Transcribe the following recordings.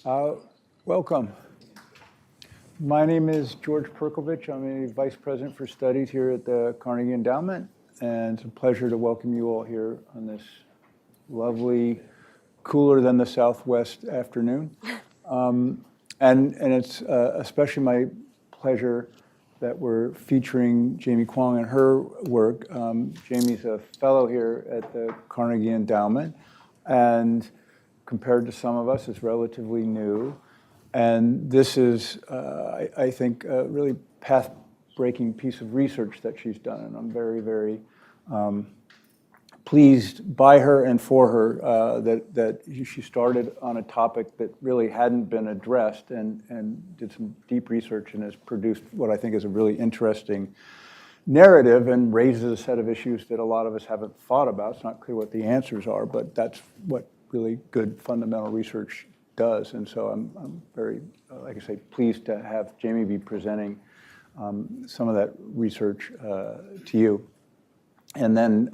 Uh, Welcome. My name is George Perkovich. I'm a Vice President for Studies here at the Carnegie Endowment, and it's a pleasure to welcome you all here on this lovely, cooler than the Southwest afternoon. And it's especially my pleasure that we're featuring Jamie Kwong and her work. Jamie's a fellow here at the Carnegie Endowment, and compared to some of us, is relatively new. And this is, I think, a really path-breaking piece of research that she's done, and I'm very, very pleased by her and for her that she started on a topic that really hadn't been addressed and did some deep research and has produced what I think is a really interesting narrative and raises a set of issues that a lot of us haven't thought about. It's not clear what the answers are, but that's what really good fundamental research does. And so I'm very, like I say, pleased to have Jamie be presenting some of that research to you. And then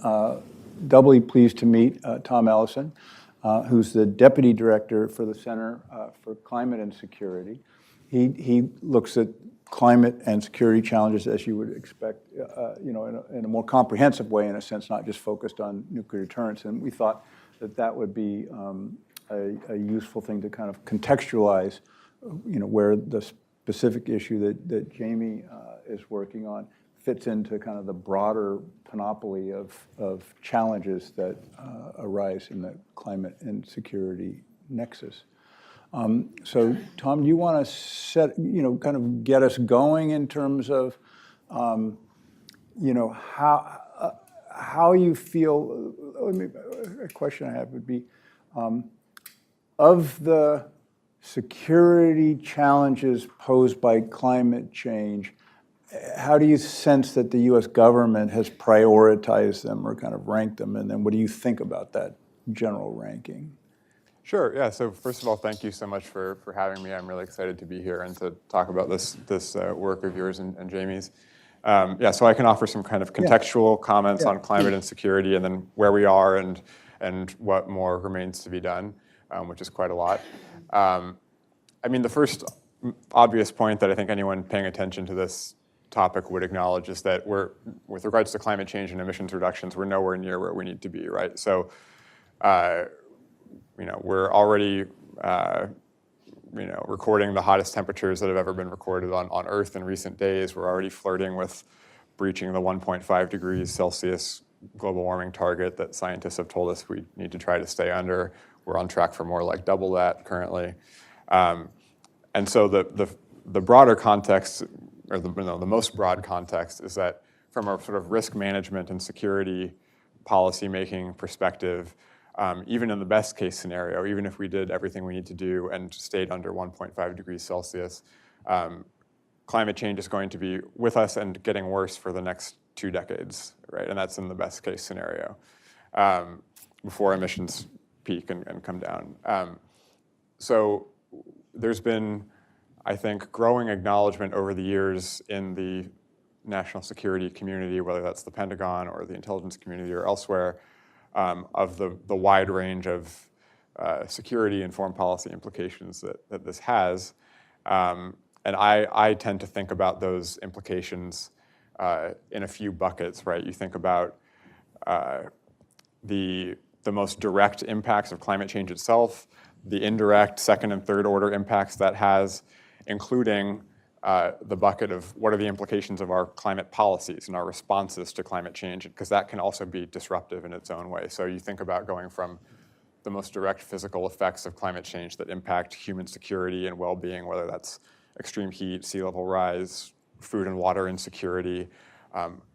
doubly pleased to meet Tom Ellison, who's the Deputy Director for the Center for Climate and Security. He looks at climate and security challenges, as you would expect, in a more comprehensive way, in a sense, not just focused on nuclear deterrence. And we thought that would be a useful thing to kind of contextualize, where the specific issue that Jamie is working on fits into kind of the broader panoply of challenges that arise in the climate and security nexus. So, Tom, do you want to set, kind of get us going in terms of, how you feel? A question I have would be, of the security challenges posed by climate change, how do you sense that the U.S. government has prioritized them or kind of ranked them? And then what do you think about that general ranking? Sure, yeah, so first of all, thank you so much for having me. I'm really excited to be here and to talk about this work of yours and Jamie's. So I can offer some kind of contextual comments on climate and security, and then where we are and what more remains to be done, which is quite a lot. The first obvious point that I think anyone paying attention to this topic would acknowledge is that with regards to climate change and emissions reductions, we're nowhere near where we need to be, right? So, we're already, recording the hottest temperatures that have ever been recorded on Earth in recent days. We're already flirting with breaching the 1.5 degrees Celsius global warming target that scientists have told us we need to try to stay under. We're on track for more like double that currently. And so the broader context, or the most broad context, is that from a sort of risk management and security policy-making perspective, even in the best case scenario, even if we did everything we need to do and stayed under 1.5 degrees Celsius, climate change is going to be with us and getting worse for the next 2 decades, right? And that's in the best case scenario, before emissions peak and come down. So there's been, I think, growing acknowledgement over the years in the national security community, whether that's the Pentagon or the intelligence community or elsewhere, of the wide range of security and foreign policy implications that this has. And I tend to think about those implications in a few buckets, right? You think about the most direct impacts of climate change itself, the indirect second and third order impacts that has, including the bucket of what are the implications of our climate policies and our responses to climate change, because that can also be disruptive in its own way. So you think about going from the most direct physical effects of climate change that impact human security and well-being, whether that's extreme heat, sea level rise, food and water insecurity,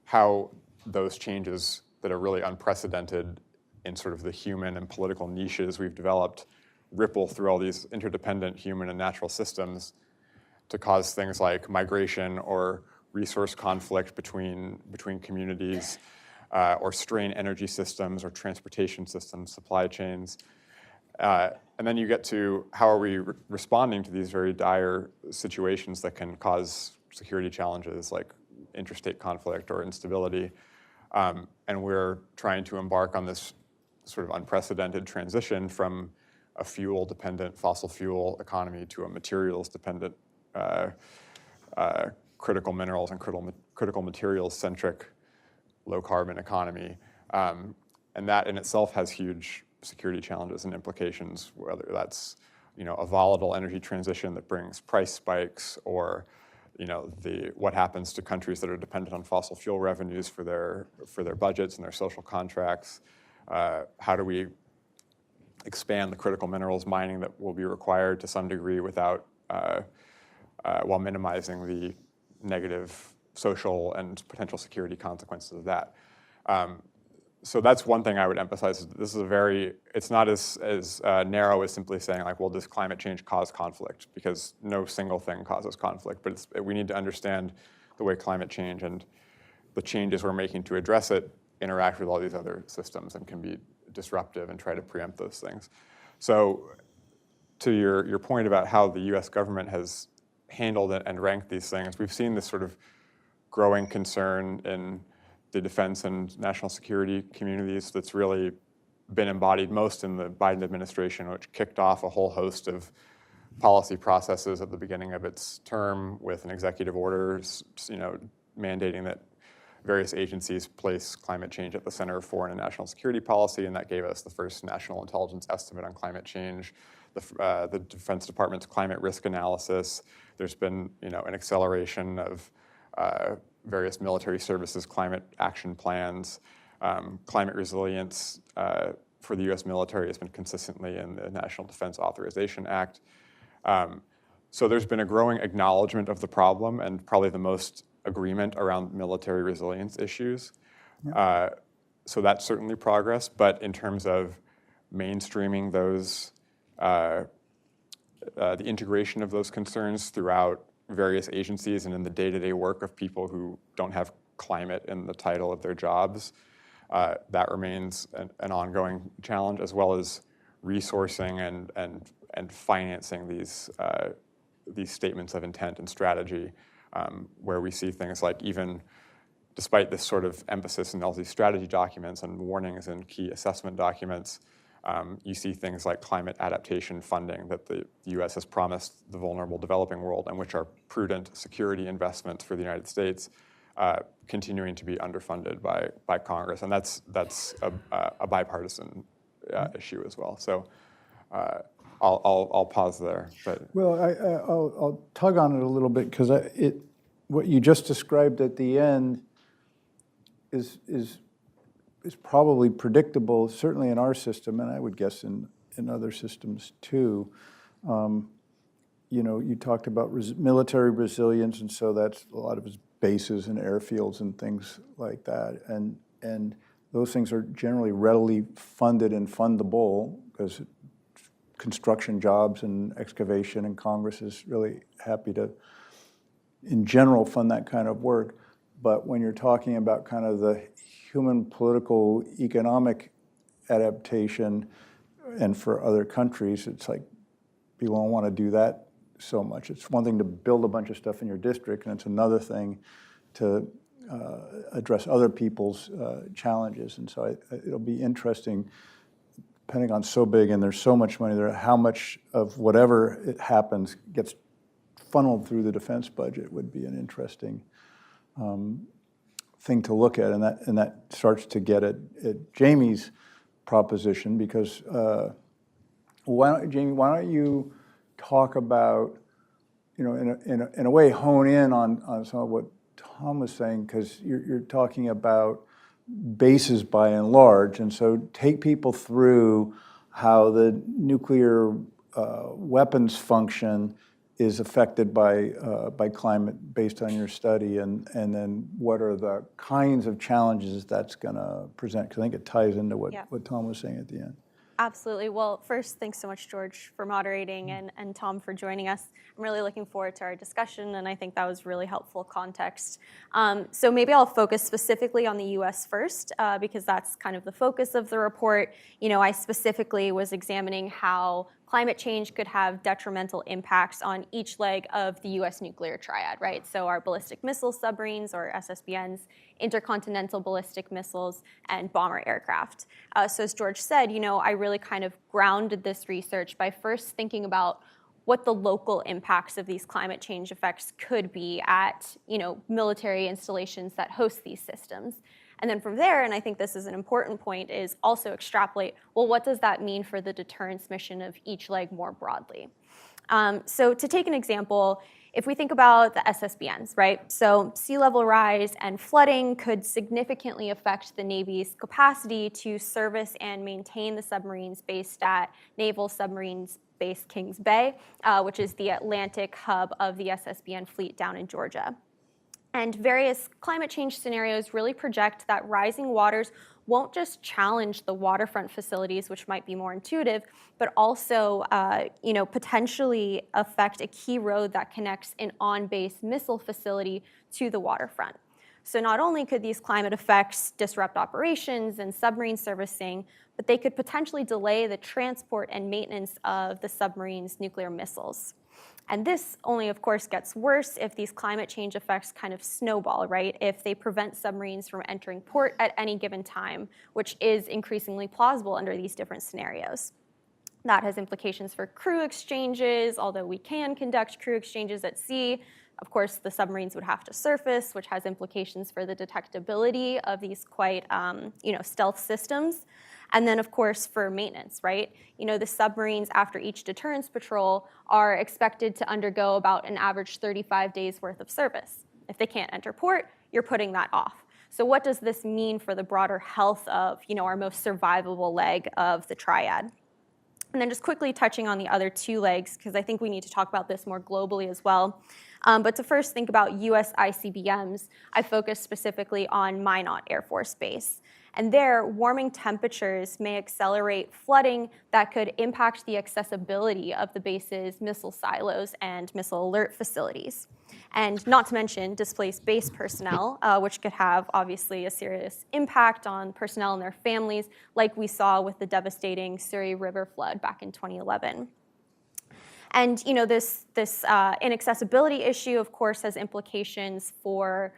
how those changes that are really unprecedented in sort of the human and political niches we've developed ripple through all these interdependent human and natural systems to cause things like migration or resource conflict between communities, or strain energy systems or transportation systems, supply chains. And then you get to how are we responding to these very dire situations that can cause security challenges like interstate conflict or instability. And we're trying to embark on this sort of unprecedented transition from a fuel-dependent fossil fuel economy to a materials-dependent critical minerals and critical materials-centric low-carbon economy. And that in itself has huge security challenges and implications, whether that's a volatile energy transition that brings price spikes, or what happens to countries that are dependent on fossil fuel revenues for their budgets and their social contracts. How do we expand the critical minerals mining that will be required to some degree without while minimizing the negative social and potential security consequences of that. So that's one thing I would emphasize. This is it's not as narrow as simply saying like, well, does climate change cause conflict? Because no single thing causes conflict, but we need to understand the way climate change and the changes we're making to address it interact with all these other systems and can be disruptive, and try to preempt those things. So to your point about how the US government has handled it and ranked these things, we've seen this sort of growing concern in the defense and national security communities that's really been embodied most in the Biden administration, which kicked off a whole host of policy processes at the beginning of its term with an executive order, mandating that various agencies place climate change at the center of foreign and national security policy, and that gave us the first national intelligence estimate on climate change, the Defense Department's climate risk analysis. There's been an acceleration of various military services climate action plans. Climate resilience for the US military has been consistently in the National Defense Authorization Act. So there's been a growing acknowledgement of the problem, and probably the most agreement around military resilience issues. Yeah. So that's certainly progress, but in terms of mainstreaming those, the integration of those concerns throughout various agencies and in the day-to-day work of people who don't have climate in the title of their jobs, that remains an ongoing challenge, as well as resourcing and financing these statements of intent and strategy, where we see things like, even despite this sort of emphasis in all these strategy documents and warnings and key assessment documents, you see things like climate adaptation funding that the U.S. has promised the vulnerable developing world, and which are prudent security investments for the United States, continuing to be underfunded by Congress, and that's a bipartisan issue as well. So I'll pause there. But well, I'll tug on it a little bit, because what you just described at the end is probably predictable, certainly in our system, and I would guess in other systems too. You talked about military resilience, and so that's a lot of his bases and airfields and things like that. And those things are generally readily funded and fundable, because construction jobs and excavation, and Congress is really happy to, in general, fund that kind of work. But when you're talking about kind of the human, political, economic adaptation, and for other countries, it's like people don't want to do that so much. It's one thing to build a bunch of stuff in your district, and it's another thing to address other people's challenges. And so it'll be interesting, Pentagon's so big and there's so much money there, how much of whatever it happens gets funneled through the defense budget would be an interesting thing to look at, and that starts to get at Jamie's proposition, because Jamie, why don't you talk about, in a way, hone in on some of what Tom was saying, because you're talking about bases by and large, and so take people through how the nuclear weapons function is affected by climate based on your study, and then what are the kinds of challenges that's going to present, because I think it ties into what Tom was saying at the end. Absolutely. Well, first, thanks so much, George, for moderating, and Tom for joining us. I'm really looking forward to our discussion, and I think that was really helpful context. So maybe I'll focus specifically on the US first, because that's kind of the focus of the report. I specifically was examining how climate change could have detrimental impacts on each leg of the US nuclear triad, right? So our ballistic missile submarines, or SSBNs, intercontinental ballistic missiles, and bomber aircraft. So as George said, I really kind of grounded this research by first thinking about what the local impacts of these climate change effects could be at, military installations that host these systems. And then from there, and I think this is an important point, is also extrapolate, well, what does that mean for the deterrence mission of each leg more broadly? So to take an example, if we think about the SSBNs, right? So sea level rise and flooding could significantly affect the Navy's capacity to service and maintain the submarines based at Naval Submarines Base Kings Bay, which is the Atlantic hub of the SSBN fleet down in Georgia. And various climate change scenarios really project that rising waters won't just challenge the waterfront facilities, which might be more intuitive, but also potentially affect a key road that connects an on-base missile facility to the waterfront. So not only could these climate effects disrupt operations and submarine servicing, but they could potentially delay the transport and maintenance of the submarine's nuclear missiles. And this only, of course, gets worse if these climate change effects kind of snowball, right? If they prevent submarines from entering port at any given time, which is increasingly plausible under these different scenarios. That has implications for crew exchanges, although we can conduct crew exchanges at sea. Of course, the submarines would have to surface, which has implications for the detectability of these quite, stealth systems. And then, of course, for maintenance, right? The submarines, after each deterrence patrol, are expected to undergo about an average 35 days worth of service. If they can't enter port, you're putting that off. So what does this mean for the broader health of, our most survivable leg of the triad? And then just quickly touching on the other two legs, because I think we need to talk about this more globally as well. But to first think about US ICBMs, I focused specifically on Minot Air Force Base. And there, warming temperatures may accelerate flooding that could impact the accessibility of the base's missile silos and missile alert facilities. And not to mention displaced base personnel, which could have obviously a serious impact on personnel and their families, like we saw with the devastating Surrey River flood back in 2011. And this inaccessibility issue, of course, has implications for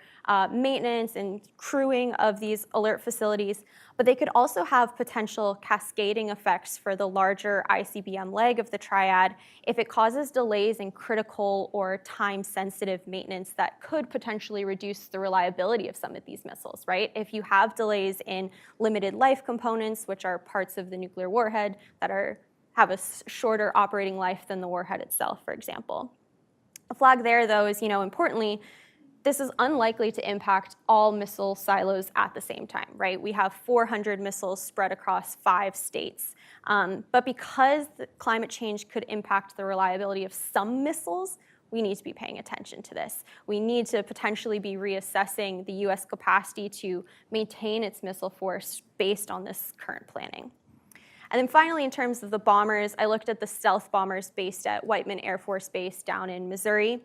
maintenance and crewing of these alert facilities, but they could also have potential cascading effects for the larger ICBM leg of the triad if it causes delays in critical or time-sensitive maintenance that could potentially reduce the reliability of some of these missiles, right? If you have delays in limited life components, which are parts of the nuclear warhead that have a shorter operating life than the warhead itself, for example. A flag there, though, is, importantly, this is unlikely to impact all missile silos at the same time, right? We have 400 missiles spread across 5 states. But because climate change could impact the reliability of some missiles, we need to be paying attention to this. We need to potentially be reassessing the US capacity to maintain its missile force based on this current planning. And then finally, in terms of the bombers, I looked at the stealth bombers based at Whiteman Air Force Base down in Missouri.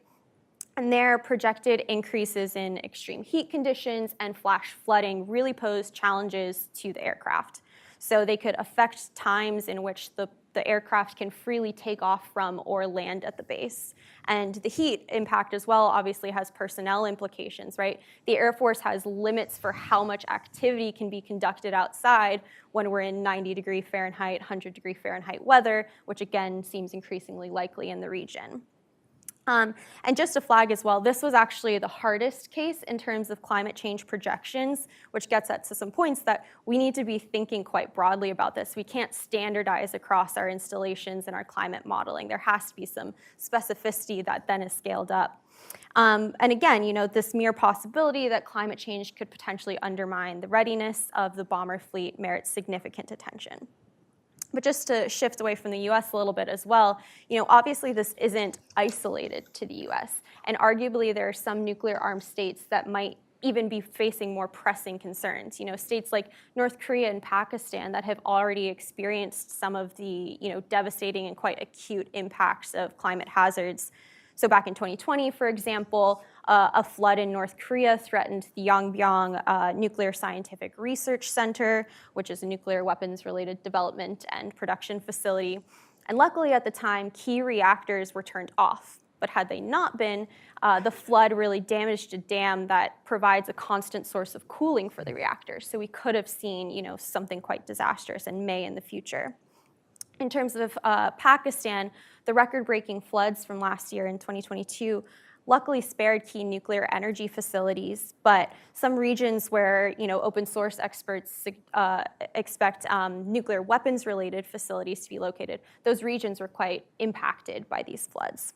And their projected increases in extreme heat conditions and flash flooding really pose challenges to the aircraft. So they could affect times in which the aircraft can freely take off from or land at the base. And the heat impact as well obviously has personnel implications, right? The Air Force has limits for how much activity can be conducted outside when we're in 90-degree Fahrenheit, 100-degree Fahrenheit weather, which again seems increasingly likely in the region. And just to flag as well, this was actually the hardest case in terms of climate change projections, which gets at to some points that we need to be thinking quite broadly about this. We can't standardize across our installations and our climate modeling. There has to be some specificity that then is scaled up. And again, this mere possibility that climate change could potentially undermine the readiness of the bomber fleet merits significant attention. But just to shift away from the US a little bit as well, obviously this isn't isolated to the US. And arguably there are some nuclear-armed states that might even be facing more pressing concerns. States like North Korea and Pakistan that have already experienced some of the devastating and quite acute impacts of climate hazards. So back in 2020, for example, a flood in North Korea threatened the Yongbyon Nuclear Scientific Research Center, which is a nuclear weapons-related development and production facility. And luckily at the time, key reactors were turned off. But had they not been, the flood really damaged a dam that provides a constant source of cooling for the reactors. So we could have seen, something quite disastrous and may in the future. In terms of Pakistan, the record-breaking floods from last year in 2022 luckily spared key nuclear energy facilities, but some regions where open source experts expect nuclear weapons-related facilities to be located, those regions were quite impacted by these floods.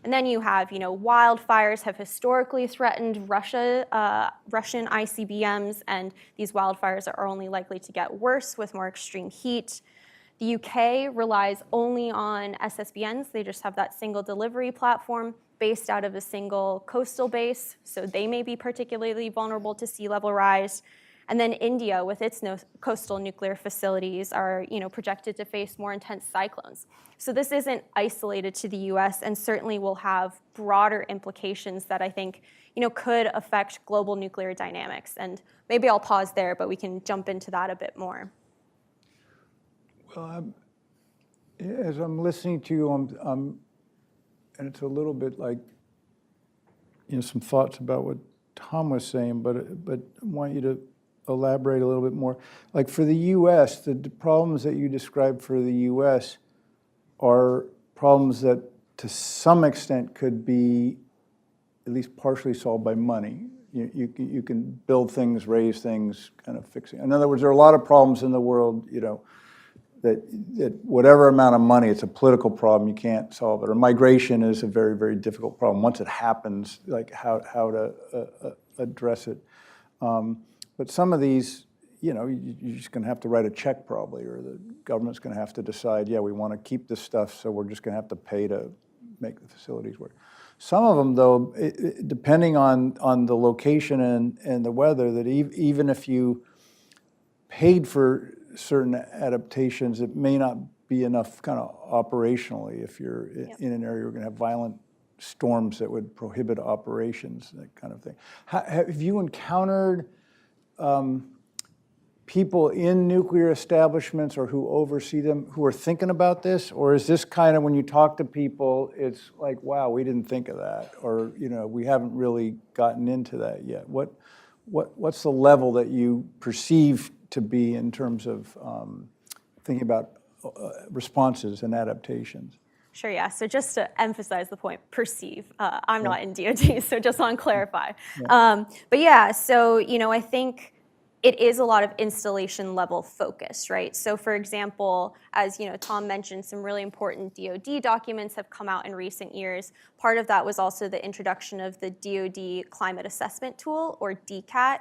And then you have, wildfires have historically threatened Russian ICBMs, and these wildfires are only likely to get worse with more extreme heat. The UK relies only on SSBNs. They just have that single delivery platform based out of a single coastal base, so they may be particularly vulnerable to sea level rise. And then India, with its coastal nuclear facilities, are projected to face more intense cyclones. So this isn't isolated to the US and certainly will have broader implications that I think could affect global nuclear dynamics. And maybe I'll pause there, but we can jump into that a bit more. Well, as I'm listening to you, and it's a little bit like some thoughts about what Tom was saying, but I want you to elaborate a little bit more. Like for the U.S., the problems that you described for the U.S. are problems that to some extent could be at least partially solved by money. You can build things, raise things, kind of fix it. In other words, there are a lot of problems in the world, that whatever amount of money, it's a political problem, you can't solve it. Or migration is a very, very difficult problem. Once it happens, like how to address it. But some of these, you're just going to have to write a check probably, or the government's going to have to decide, yeah, we want to keep this stuff, so we're just going to have to pay to make the facilities work. Some of them, though, depending on the location and the weather, that even if you paid for certain adaptations, it may not be enough kind of operationally if you're in an area where you're going to have violent storms that would prohibit operations, that kind of thing. Have you encountered people in nuclear establishments or who oversee them who are thinking about this? Or is this kind of, when you talk to people, it's like, wow, we didn't think of that, or we haven't really gotten into that yet? What's the level that you perceive to be in terms of thinking about responses and adaptations? Sure, yeah. So just to emphasize the point, perceive. I'm not in DoD, so just want to clarify. Yeah. But yeah, so I think it is a lot of installation level focus, right? So for example, as Tom mentioned, some really important DoD documents have come out in recent years. Part of that was also the introduction of the DoD Climate Assessment Tool, or DCAT,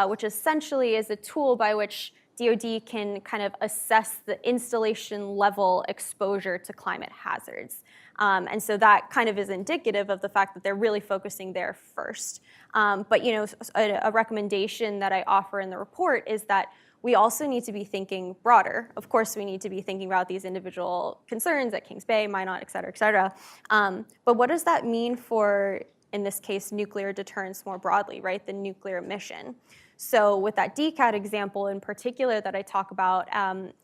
which essentially is a tool by which DoD can kind of assess the installation level exposure to climate hazards. And so that kind of is indicative of the fact that they're really focusing there first. But a recommendation that I offer in the report is that we also need to be thinking broader. Of course, we need to be thinking about these individual concerns at Kings Bay, Minot, et cetera, et cetera. But what does that mean for, in this case, nuclear deterrence more broadly, right? The nuclear mission. So with that DCAT example in particular that I talk about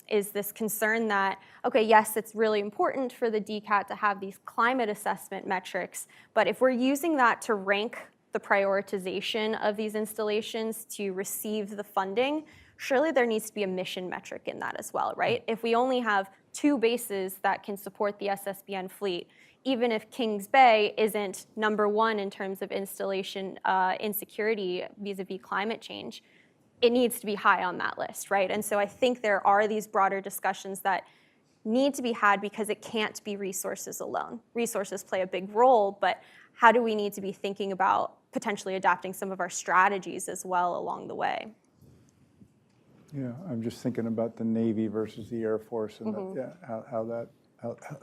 is this concern that, okay, yes, it's really important for the DCAT to have these climate assessment metrics, but if we're using that to rank the prioritization of these installations to receive the funding, surely there needs to be a mission metric in that as well, right? If we only have 2 bases that can support the SSBN fleet, even if Kings Bay isn't number 1 in terms of installation insecurity vis-a-vis climate change, it needs to be high on that list, right? And so I think there are these broader discussions that need to be had because it can't be resources alone. Resources play a big role, but how do we need to be thinking about potentially adapting some of our strategies as well along the way? Yeah, I'm just thinking about the Navy versus the Air Force and how that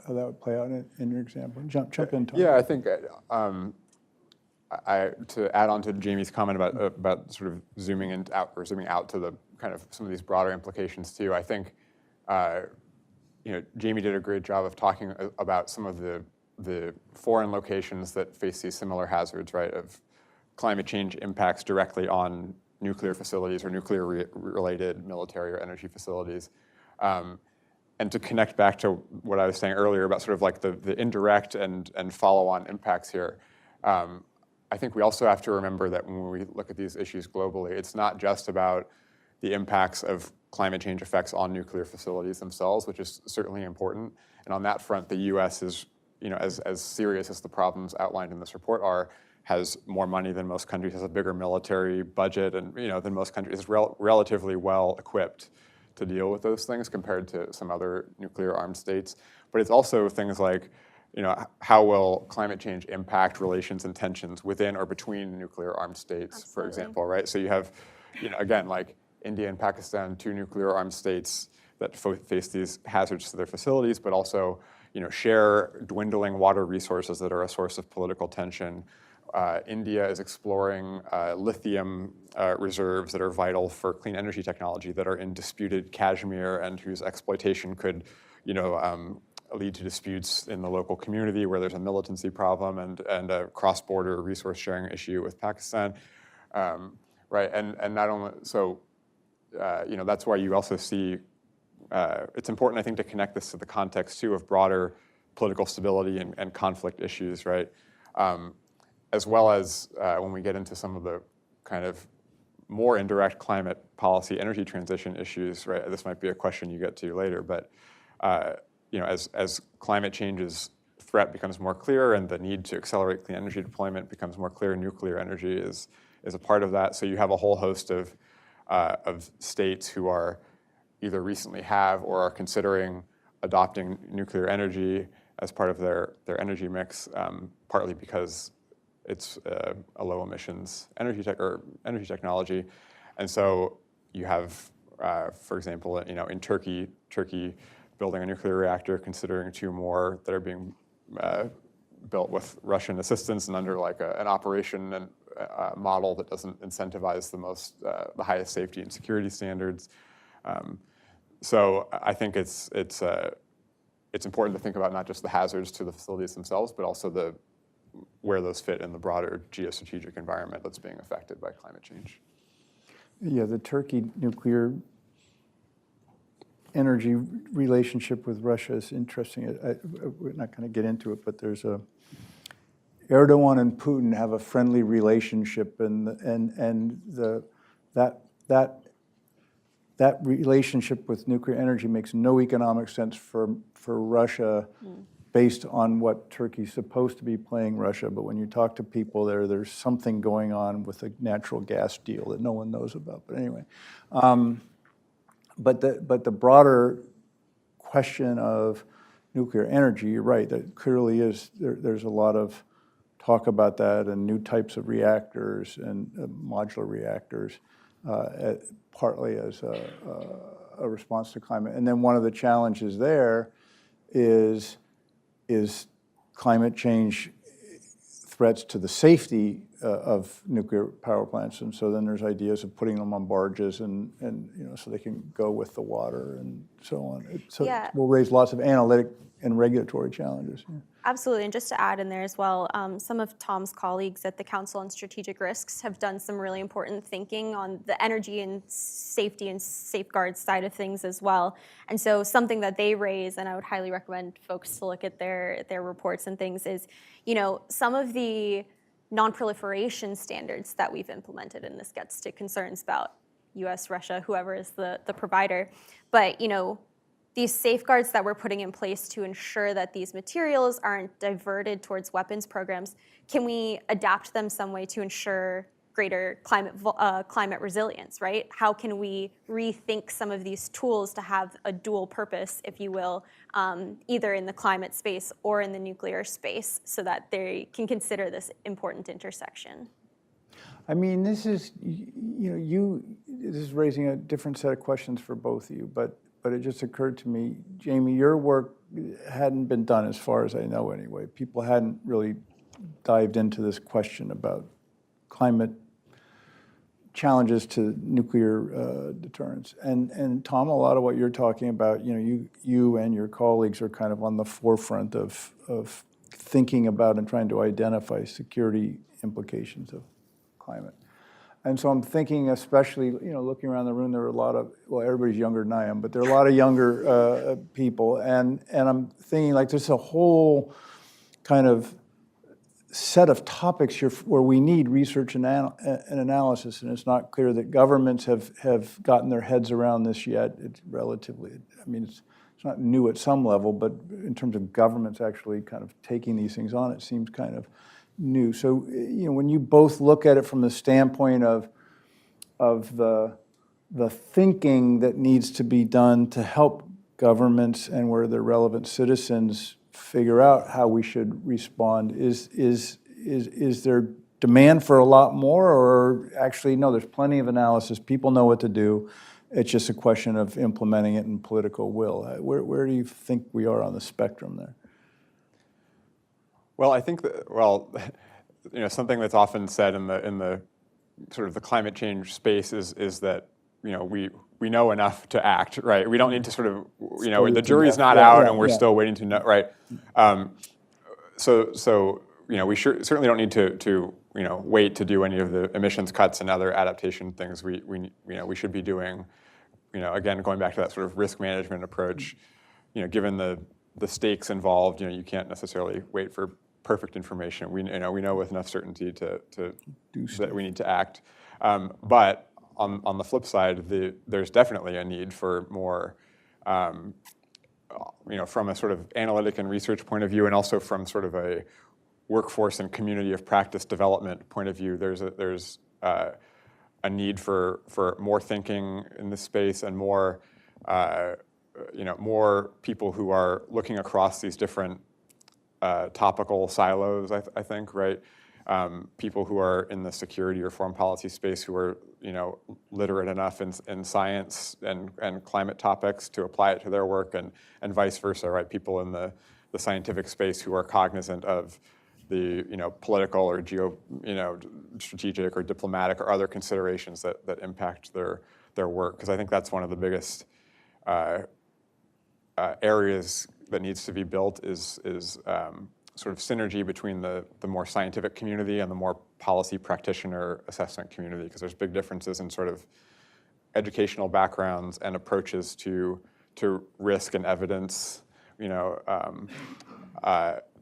would play out in your example. Jump in, Tom. Yeah, I think to add on to Jamie's comment about sort of zooming out to the kind of some of these broader implications too. I think Jamie did a great job of talking about some of the foreign locations that face these similar hazards, right? Of climate change impacts directly on nuclear facilities or nuclear-related military or energy facilities. and to connect back to what I was saying earlier about sort of like the indirect and follow-on impacts here, I think we also have to remember that when we look at these issues globally, it's not just about the impacts of climate change effects on nuclear facilities themselves, which is certainly important. And on that front, the U.S. is, as serious as the problems outlined in this report are, has more money than most countries, has a bigger military budget, and than most countries, is relatively well equipped to deal with those things compared to some other nuclear-armed states. But it's also things like, how will climate change impact relations and tensions within or between nuclear-armed states, Absolutely. for example, right? So you have, again, like India and Pakistan, two nuclear-armed states that face these hazards to their facilities, but also, share dwindling water resources that are a source of political tension. India is exploring lithium reserves that are vital for clean energy technology that are in disputed Kashmir and whose exploitation could, lead to disputes in the local community where there's a militancy problem and a cross-border resource sharing issue with Pakistan, right? And not only so, that's why you also see. It's important, I think, to connect this to the context too of broader political stability and conflict issues, right? As well as when we get into some of the kind of more indirect climate policy, energy transition issues, right? This might be a question you get to later, but as climate change's threat becomes more clear and the need to accelerate clean energy deployment becomes more clear, nuclear energy is a part of that. So you have a whole host of states who are either recently have or are considering adopting nuclear energy as part of their energy mix, partly because it's a low emissions energy technology. And so you have, for example, in Turkey building a nuclear reactor, considering two more that are being built with Russian assistance and under like an operation and model that doesn't incentivize the highest safety and security standards. So I think it's important to think about not just the hazards to the facilities themselves, but also where those fit in the broader geostrategic environment that's being affected by climate change. Yeah, the Turkey nuclear energy relationship with Russia is interesting. We're not going to get into it, but there's Erdogan and Putin have a friendly relationship, and that relationship with nuclear energy makes no economic sense for Russia. Based on what Turkey's supposed to be playing Russia, but when you talk to people there's something going on with a natural gas deal that no one knows about. But anyway, but the broader question of nuclear energy, you're right, that clearly is there's a lot of talk about that and new types of reactors and modular reactors, partly as a response to climate. And then one of the challenges there is climate change threats to the safety of nuclear power plants, and so then there's ideas of putting them on barges and so they can go with the water and so on. So Yeah. it will raise lots of analytic and regulatory challenges. Yeah. Absolutely, and just to add in there as well, some of Tom's colleagues at the Council on Strategic Risks have done some really important thinking on the energy and safety and safeguards side of things as well. And so something that they raise, and I would highly recommend folks to look at their reports and things, is some of the non-proliferation standards that we've implemented, and this gets to concerns about US, Russia, whoever is the provider, but these safeguards that we're putting in place to ensure that these materials aren't diverted towards weapons programs, can we adapt them some way to ensure greater climate resilience, right? How can we rethink some of these tools to have a dual purpose, if you will, either in the climate space or in the nuclear space, so that they can consider this important intersection? I mean, this is this is raising a different set of questions for both of you, but it just occurred to me, Jamie, your work hadn't been done, as far as I know anyway. People hadn't really dived into this question about climate challenges to nuclear deterrence. And Tom, a lot of what you're talking about, you and your colleagues are kind of on the forefront of thinking about and trying to identify security implications of climate. And so I'm thinking, especially, looking around the room, there are a lot of, well, everybody's younger than I am, but there are a lot of younger people. And I'm thinking, like, there's a whole kind of set of topics here where we need research and analysis, and it's not clear that governments have gotten their heads around this yet. It's relatively, it's not new at some level, but in terms of governments actually kind of taking these things on, it seems kind of new. So, when you both look at it from the standpoint of the thinking that needs to be done to help governments and where they're relevant citizens figure out how we should respond, is there demand for a lot more, or actually, no, there's plenty of analysis, people know what to do, it's just a question of implementing it in political will? Where do you think we are on the spectrum there? Well, I think that, something that's often said in the sort of the climate change space is that, we know enough to act, right? We don't need to sort of, the jury's not out and we're still waiting to know, right? So we certainly don't need to wait to do any of the emissions cuts and other adaptation things we should be doing. Again, going back to that sort of risk management approach, given the stakes involved, you can't necessarily wait for perfect information. We know with enough certainty that we need to act. But on the flip side, there's definitely a need for more, from a sort of analytic and research point of view, and also from sort of a workforce and community of practice development point of view. There's a need for more thinking in this space and more, more people who are looking across these different topical silos, I think, right? People who are in the security or foreign policy space who are, literate enough in science and climate topics to apply it to their work, and vice versa, right? People in the scientific space who are cognizant of the, political or strategic or diplomatic or other considerations that impact their work. Because I think that's one of the biggest areas that needs to be built is sort of synergy between the more scientific community and the more policy practitioner assessment community, because there's big differences in sort of educational backgrounds and approaches to risk and evidence,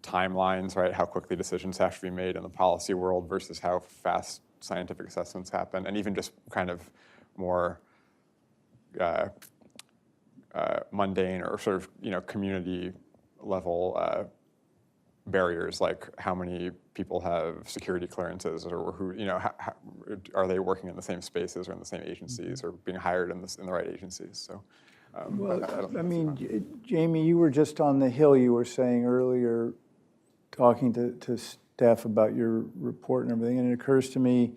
timelines, right? How quickly decisions have to be made in the policy world versus how fast scientific assessments happen, and even just kind of more mundane or sort of community level barriers, like how many people have security clearances, or who how, are they working in the same spaces or in the same agencies, or being hired in the right agencies. So, Jamie, you were just on the Hill. You were saying earlier, talking to staff about your report and everything, and it occurs to me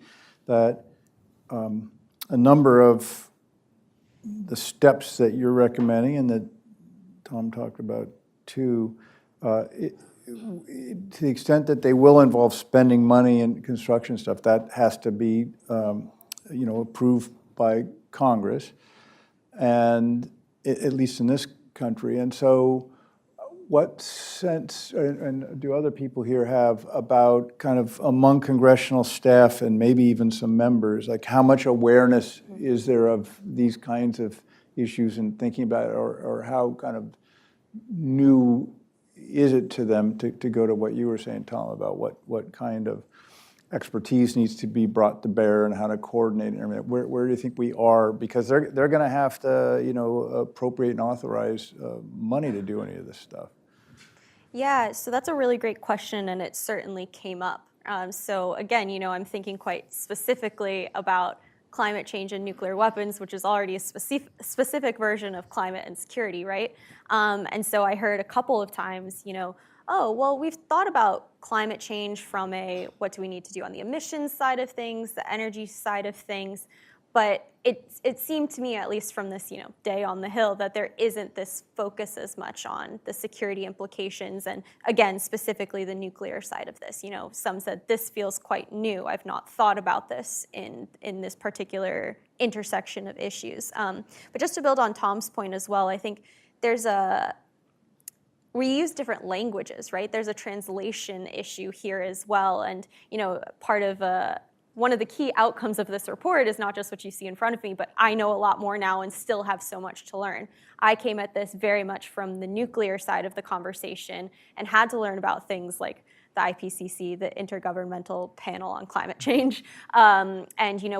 that a number of the steps that you're recommending and that Tom talked about too, to the extent that they will involve spending money in construction stuff, that has to be approved by Congress, and at least in this country. And so what sense and do other people here have about kind of among congressional staff and maybe even some members, like how much awareness is there of these kinds of issues and thinking about it, or how kind of new is it to them to go to what you were saying, Tom, about what kind of expertise needs to be brought to bear and how to coordinate and everything? Where do you think we are? Because they're going to have to appropriate and authorize money to do any of this stuff. Yeah, so that's a really great question, and it certainly came up. So again, I'm thinking quite specifically about climate change and nuclear weapons, which is already a specific version of climate and security, right? And so I heard a couple of times, oh, well, we've thought about climate change from what do we need to do on the emissions side of things, the energy side of things, but it seemed to me, at least from this day on the Hill, that there isn't this focus as much on the security implications, and again, specifically the nuclear side of this. Some said this feels quite new. I've not thought about this in this particular intersection of issues. But just to build on Tom's point as well, I think we use different languages, right? There's a translation issue here as well, and part of one of the key outcomes of this report is not just what you see in front of me, but I know a lot more now and still have so much to learn. I came at this very much from the nuclear side of the conversation and had to learn about things like the IPCC, the Intergovernmental Panel on Climate Change, and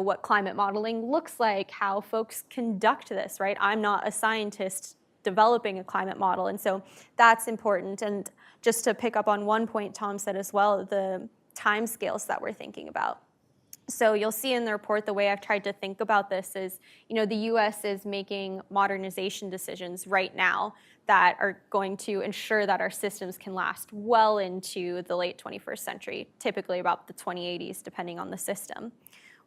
what climate modeling looks like, how folks conduct this, right? I'm not a scientist developing a climate model, and so that's important. And just to pick up on one point Tom said as well, the timescales that we're thinking about. So you'll see in the report, the way I've tried to think about this is, the US is making modernization decisions right now that are going to ensure that our systems can last well into the late 21st century, typically about the 2080s, depending on the system.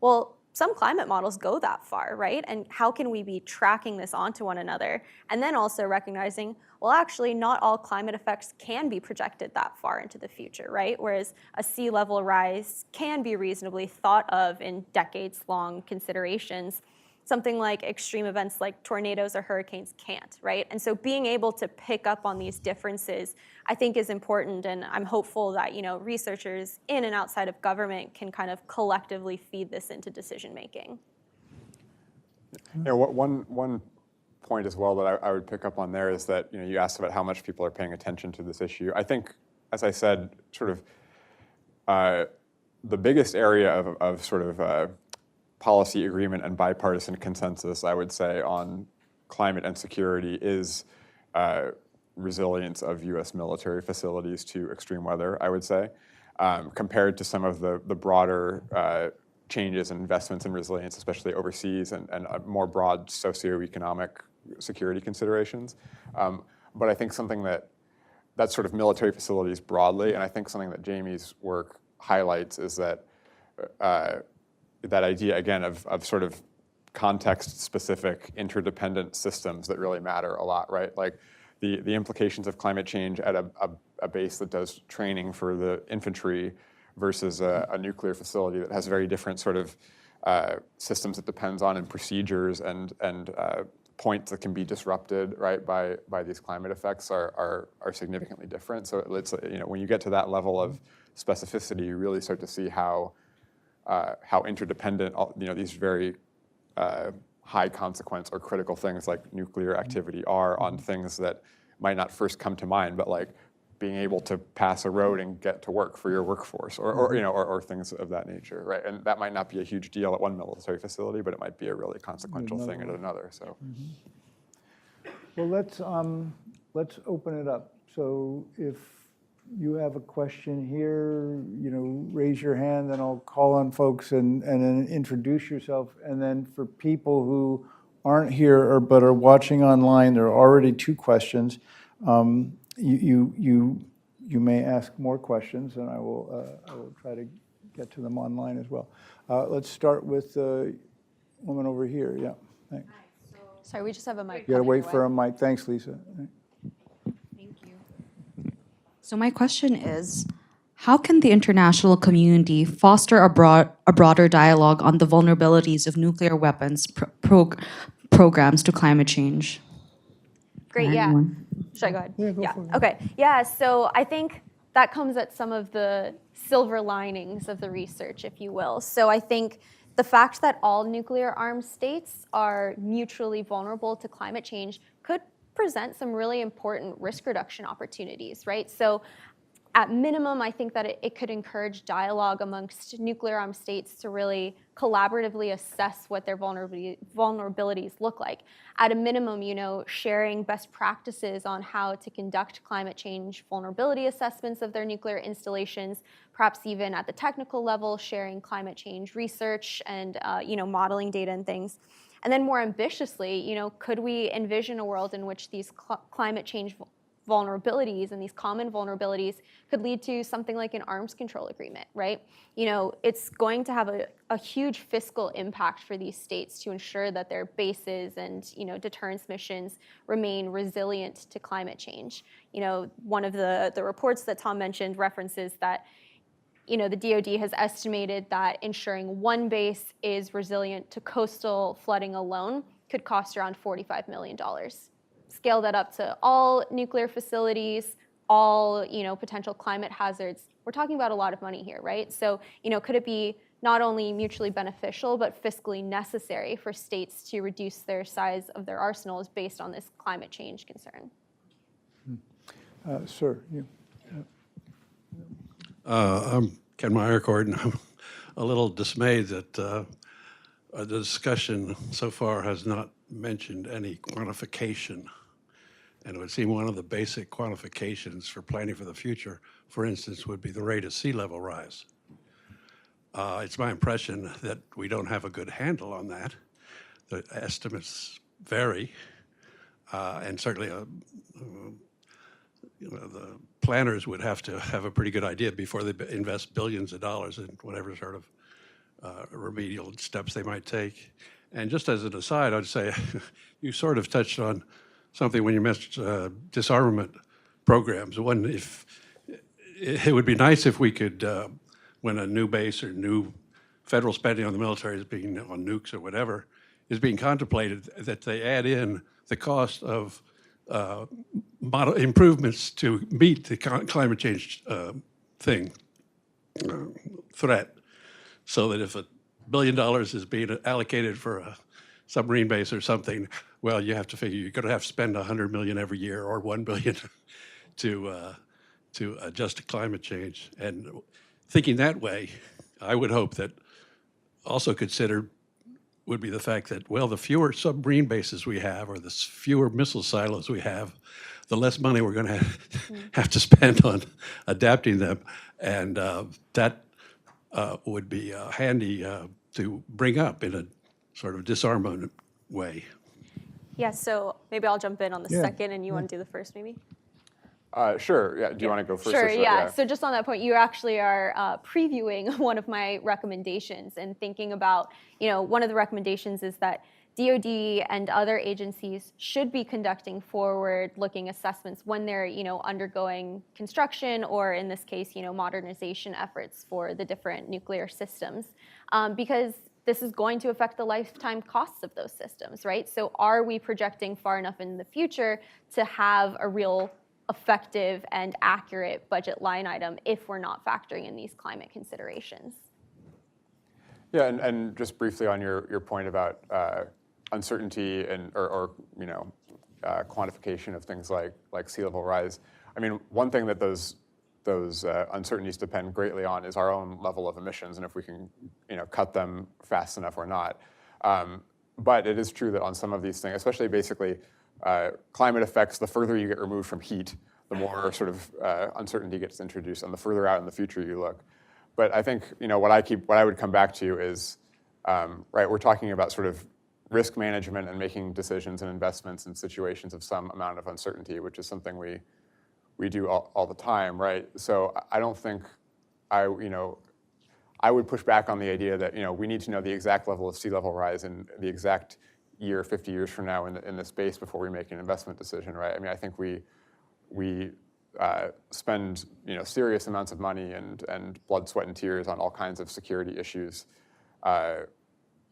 Well, some climate models go that far, right? And how can we be tracking this onto one another? And then also recognizing, well, actually, not all climate effects can be projected that far into the future, right? Whereas a sea level rise can be reasonably thought of in decades-long considerations. Something like extreme events like tornadoes or hurricanes can't, right? And so being able to pick up on these differences, I think, is important, and I'm hopeful that researchers in and outside of government can kind of collectively feed this into decision making. One point as well that I would pick up on there is that you asked about how much people are paying attention to this issue. I think, as I said, sort of the biggest area of sort of policy agreement and bipartisan consensus, I would say, on climate and security is resilience of U.S. military facilities to extreme weather, I would say, compared to some of the broader changes and investments in resilience, especially overseas, and more broad socioeconomic security considerations. But I think something that's sort of military facilities broadly, and I think something that Jamie's work highlights is that that idea, again, of sort of context-specific interdependent systems that really matter a lot, right? Like the implications of climate change at a base that does training for the infantry versus a nuclear facility that has very different sort of systems it depends on, and procedures and points that can be disrupted, right, by these climate effects are significantly different. So it's when you get to that level of specificity, you really start to see how interdependent these very high consequence or critical things like nuclear activity are on things that might not first come to mind, but like being able to pass a road and get to work for your workforce, or things of that nature, right? And that might not be a huge deal at one military facility, but it might be a really consequential thing at another. So, well, let's open it up. So if you have a question here, raise your hand, and I'll call on folks and then introduce yourself. And then for people who aren't here but are watching online, there are already 2 questions. You may ask more questions, and I will try to get to them online as well. Let's start with the woman over here. Yeah, thanks. Sorry, we just have a mic. You gotta wait for a mic. Thanks, Lisa. Thank you. So my question is, how can the international community foster a broader dialogue on the vulnerabilities of nuclear weapons programs to climate change? Great, yeah. Should I go ahead? Yeah, go for it. Okay. Yeah, so I think that comes at some of the silver linings of the research, if you will. So I think the fact that all nuclear armed states are mutually vulnerable to climate change could present some really important risk reduction opportunities, right? So at minimum, I think that it could encourage dialogue amongst nuclear armed states to really collaboratively assess what their vulnerabilities look like. At a minimum, sharing best practices on how to conduct climate change vulnerability assessments of their nuclear installations, perhaps even at the technical level, sharing climate change research and modeling data and things. And then more ambitiously, could we envision a world in which these climate change vulnerabilities and these common vulnerabilities could lead to something like an arms control agreement, right? It's going to have a huge fiscal impact for these states to ensure that their bases and, deterrence missions remain resilient to climate change. One of the reports that Tom mentioned references that, the DoD has estimated that ensuring one base is resilient to coastal flooding alone could cost around $45 million. Scale that up to all nuclear facilities, all potential climate hazards. We're talking about a lot of money here, right? So could it be not only mutually beneficial, but fiscally necessary for states to reduce their size of their arsenals based on this climate change concern? Sir, you. I'm Ken Meyercord, and I'm a little dismayed that the discussion so far has not mentioned any quantification. And it would seem one of the basic quantifications for planning for the future, for instance, would be the rate of sea level rise. It's my impression that we don't have a good handle on that. The estimates vary, and certainly the planners would have to have a pretty good idea before they invest billions of dollars in whatever sort of remedial steps they might take. And just as an aside, I'd say you sort of touched on something when you mentioned disarmament programs. One, if it would be nice if we could, when a new base or new federal spending on the military is being on nukes or whatever is being contemplated, that they add in the cost of model improvements to meet the climate change threat, so that if $1 billion is being allocated for a submarine base or something, well, you have to figure you're going to have to spend $100 million every year or $1 billion to adjust to climate change. And thinking that way, I would hope that also considered would be the fact that, well, the fewer submarine bases we have or the fewer missile silos we have, the less money we're going to have to spend on adapting them. And that would be handy to bring up in a sort of disarmament way. Yeah, so maybe I'll jump in on the Yeah. second, and you want to do the first, maybe? Sure. Yeah. Do you want to go first? Sure, or should- yeah. So just on that point, you actually are previewing one of my recommendations and thinking about, one of the recommendations is that DoD and other agencies should be conducting forward-looking assessments when they're, undergoing construction or, in this case, modernization efforts for the different nuclear systems, because this is going to affect the lifetime costs of those systems, right? So are we projecting far enough in the future to have a real effective and accurate budget line item if we're not factoring in these climate considerations? Yeah, and just briefly on your point about uncertainty and or quantification of things like sea level rise. I mean, one thing that those uncertainties depend greatly on is our own level of emissions and if we can cut them fast enough or not. But it is true that on some of these things, especially basically climate effects, the further you get removed from heat, the more sort of uncertainty gets introduced, and the further out in the future you look. But I think what I would come back to is right. We're talking about sort of risk management and making decisions and investments in situations of some amount of uncertainty, which is something we do all the time, right? So I don't think I would push back on the idea that we need to know the exact level of sea level rise and the exact year, 50 years from now in this space before we make an investment decision, right? I mean, I think we spend serious amounts of money and blood, sweat, and tears on all kinds of security issues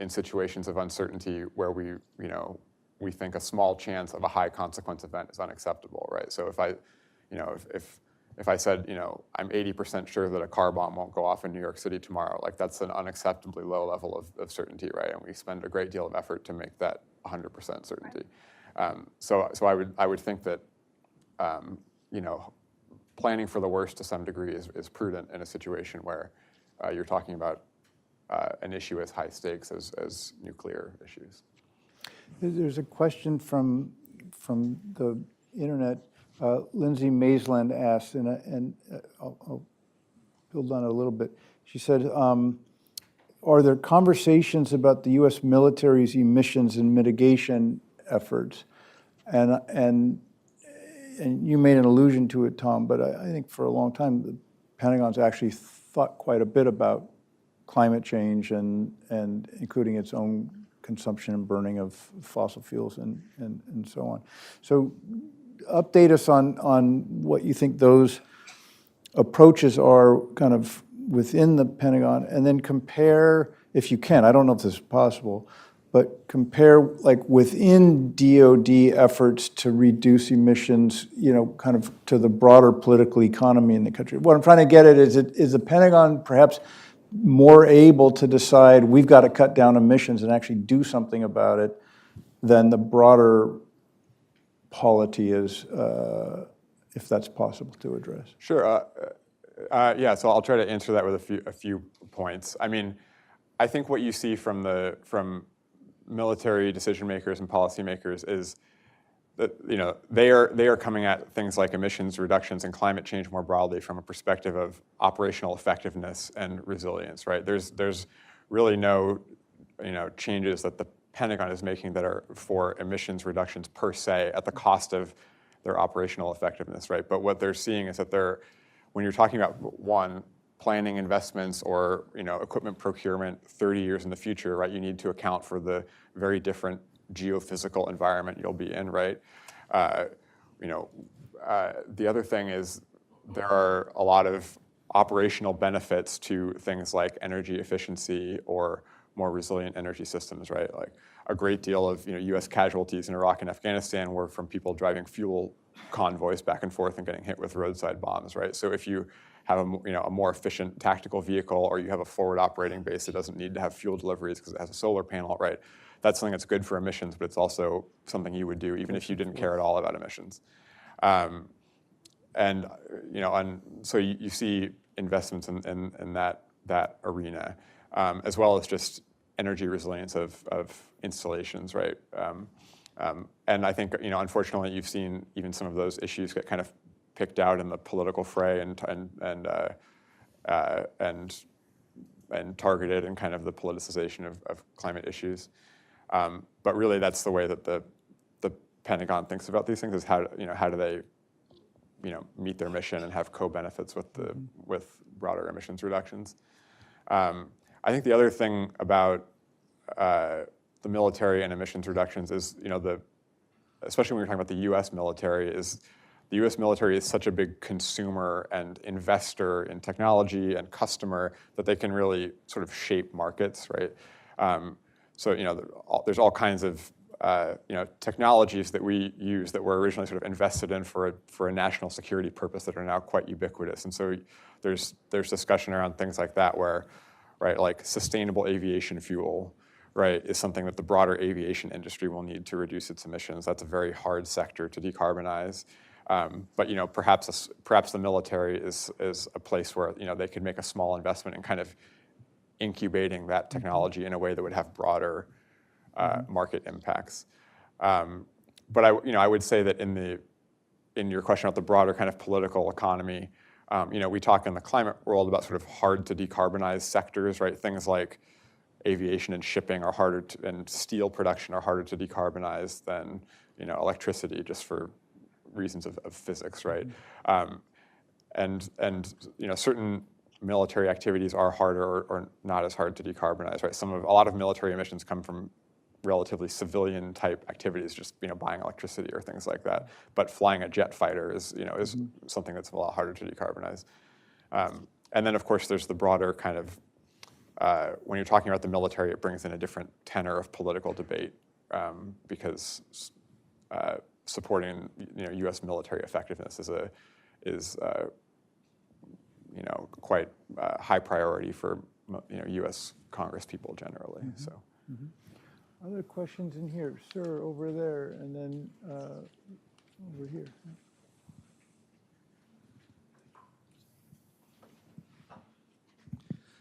in situations of uncertainty where we think a small chance of a high consequence event is unacceptable, right? So if I said I'm 80% sure that a car bomb won't go off in New York City tomorrow, like that's an unacceptably low level of certainty, right? And we spend a great deal of effort to make that 100% certainty. So I would think that planning for the worst to some degree is prudent in a situation where you're talking about an issue as high stakes as nuclear issues. There's a question from the internet. Lindsay Maisland asked, and I'll build on it a little bit. She said, are there conversations about the U.S. military's emissions and mitigation efforts? And you made an allusion to it, Tom, but I think for a long time, the Pentagon's actually thought quite a bit about climate change and including its own consumption and burning of fossil fuels and so on. So update us on what you think those approaches are kind of within the Pentagon, and then compare, if you can, I don't know if this is possible, but compare like within DoD efforts to reduce emissions, kind of to the broader political economy in the country. What I'm trying to get at is the Pentagon perhaps more able to decide we've got to cut down emissions and actually do something about it than the broader polity is, if that's possible to address. Sure. Yeah, so I'll try to answer that with a few points. I mean, I think what you see from military decision makers and policymakers is that they are coming at things like emissions reductions and climate change more broadly from a perspective of operational effectiveness and resilience, right? There's really no changes that the Pentagon is making that are for emissions reductions per se at the cost of their operational effectiveness, right? But what they're seeing is that when you're talking about one, planning investments or equipment procurement 30 years in the future, right? You need to account for the very different geophysical environment you'll be in, right? The other thing is there are a lot of operational benefits to things like energy efficiency or more resilient energy systems, right? Like a great deal of U.S. casualties in Iraq and Afghanistan were from people driving fuel convoys back and forth and getting hit with roadside bombs, right? So if you have a more efficient tactical vehicle, or you have a forward operating base that doesn't need to have fuel deliveries because it has a solar panel, right? That's something that's good for emissions, but it's also something you would do even if you didn't care at all about emissions. So you see investments in that arena, as well as just energy resilience of installations, right? And I think unfortunately you've seen even some of those issues get kind of picked out in the political fray and targeted in kind of the politicization of climate issues. But really, that's the way that the Pentagon thinks about these things: is how do they meet their mission and have co-benefits with broader emissions reductions. I think the other thing about the military and emissions reductions is especially when we're talking about the U.S. military, is the U.S. military is such a big consumer and investor in technology and customer that they can really sort of shape markets, right? So there's all kinds of technologies that we use that were originally sort of invested in for a national security purpose that are now quite ubiquitous, and so there's discussion around things like that where, right, like sustainable aviation fuel, right, is something that the broader aviation industry will need to reduce its emissions. That's a very hard sector to decarbonize. But perhaps the military is a place where they could make a small investment in kind of incubating that technology in a way that would have broader market impacts. But I would say that in your question about the broader kind of political economy, we talk in the climate world about sort of hard to decarbonize sectors, right? Things like aviation and shipping are harder and steel production are harder to decarbonize than electricity, just for reasons of physics, right? And certain military activities are harder or not as hard to decarbonize, right? A lot of military emissions come from relatively civilian type activities, just buying electricity or things like that. But flying a jet fighter is something that's a lot harder to decarbonize. And then of course there's the broader kind of when you're talking about the military, it brings in a different tenor of political debate because supporting U.S. military effectiveness is quite high priority for U.S. Congress people generally. Mm-hmm. So, other questions in here, sir, over there, and then over here.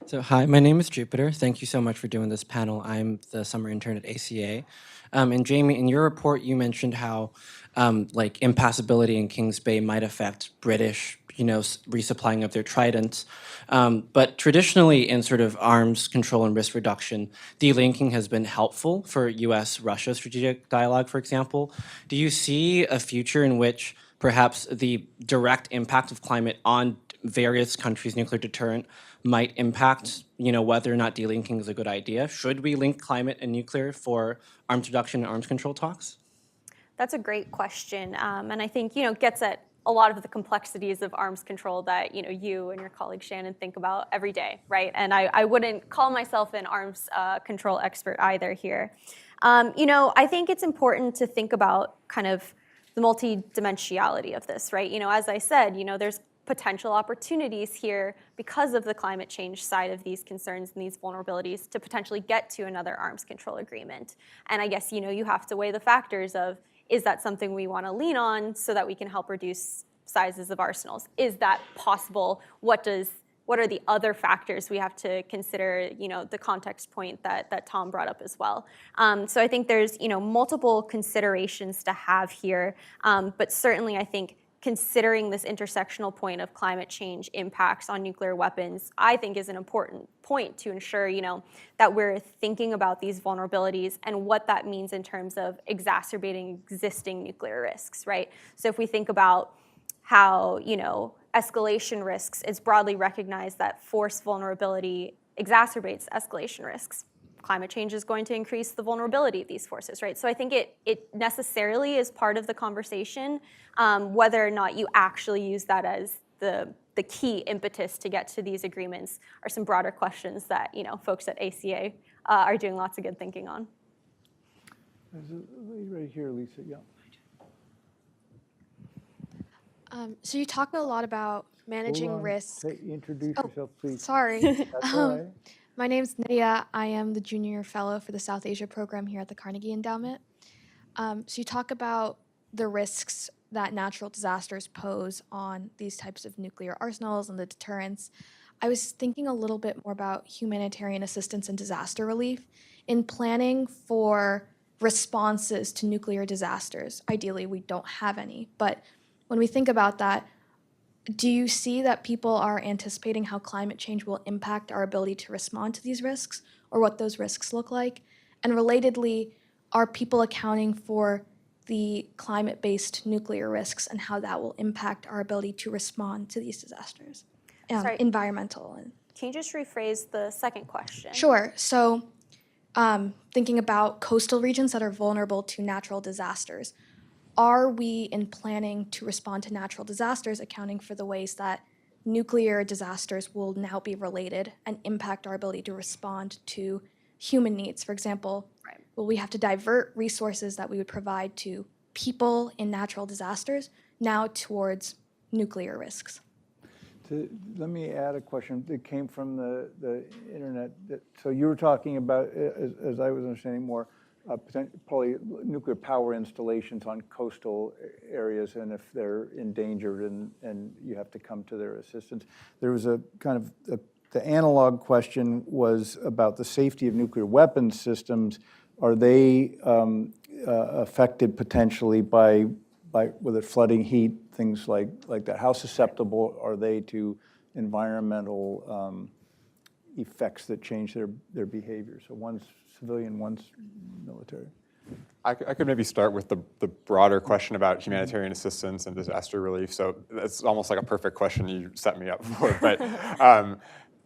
So hi, my name is Jupiter. Thank you so much for doing this panel. I'm the summer intern at ACA. And Jamie, in your report, you mentioned how like impassability in Kings Bay might affect British, resupplying of their Tridents. But traditionally in sort of arms control and risk reduction, delinking has been helpful for US-Russia strategic dialogue, for example. Do you see a future in which perhaps the direct impact of climate on various countries' nuclear deterrent might impact, whether or not delinking is a good idea? Should we link climate and nuclear for arms reduction and arms control talks? That's a great question, and I think gets at a lot of the complexities of arms control that you and your colleague Shannon think about every day, right? And I wouldn't call myself an arms control expert either here. I think it's important to think about kind of the multidimensionality of this, right? As I said, there's potential opportunities here because of the climate change side of these concerns and these vulnerabilities to potentially get to another arms control agreement. And I guess, you have to weigh the factors of, is that something we want to lean on so that we can help reduce sizes of arsenals? Is that possible? What are the other factors we have to consider, the context point that Tom brought up as well. So I think there's, multiple considerations to have here, but certainly I think considering this intersectional point of climate change impacts on nuclear weapons, I think is an important point to ensure, that we're thinking about these vulnerabilities and what that means in terms of exacerbating existing nuclear risks, right? So if we think about how, escalation risks, it's broadly recognized that force vulnerability exacerbates escalation risks. Climate change is going to increase the vulnerability of these forces, right? So I think it necessarily is part of the conversation. Whether or not you actually use that as the key impetus to get to these agreements are some broader questions that folks at ACA are doing lots of good thinking on. There's a lady right here, Lisa. Yeah. So you talk a lot about managing Hold on. risk. Introduce yourself, please. Sorry. That's all right. My name's Nydia. I am the junior fellow for the South Asia program here at the Carnegie Endowment. So you talk about the risks that natural disasters pose on these types of nuclear arsenals and the deterrence. I was thinking a little bit more about humanitarian assistance and disaster relief in planning for responses to nuclear disasters. Ideally, we don't have any, but when we think about that, do you see that people are anticipating how climate change will impact our ability to respond to these risks or what those risks look like? And relatedly, are people accounting for the climate-based nuclear risks and how that will impact our ability to respond to these disasters? Sorry. Environmental. Can you just rephrase the second question? Sure. So thinking about coastal regions that are vulnerable to natural disasters, are we in planning to respond to natural disasters accounting for the ways that nuclear disasters will now be related and impact our ability to respond to human needs? For example, Right. will we have to divert resources that we would provide to people in natural disasters now towards nuclear risks? Let me add a question that came from the internet. So you were talking about, as I was understanding more, probably nuclear power installations on coastal areas, and if they're endangered and you have to come to their assistance. There was a kind of, the analog question was about the safety of nuclear weapons systems. Are they affected potentially by whether flooding, heat, things like that? How susceptible are they to environmental effects that change their behavior? So one's civilian, one's military. I could maybe start with the broader question about humanitarian assistance and disaster relief. So that's almost like a perfect question you set me up for. But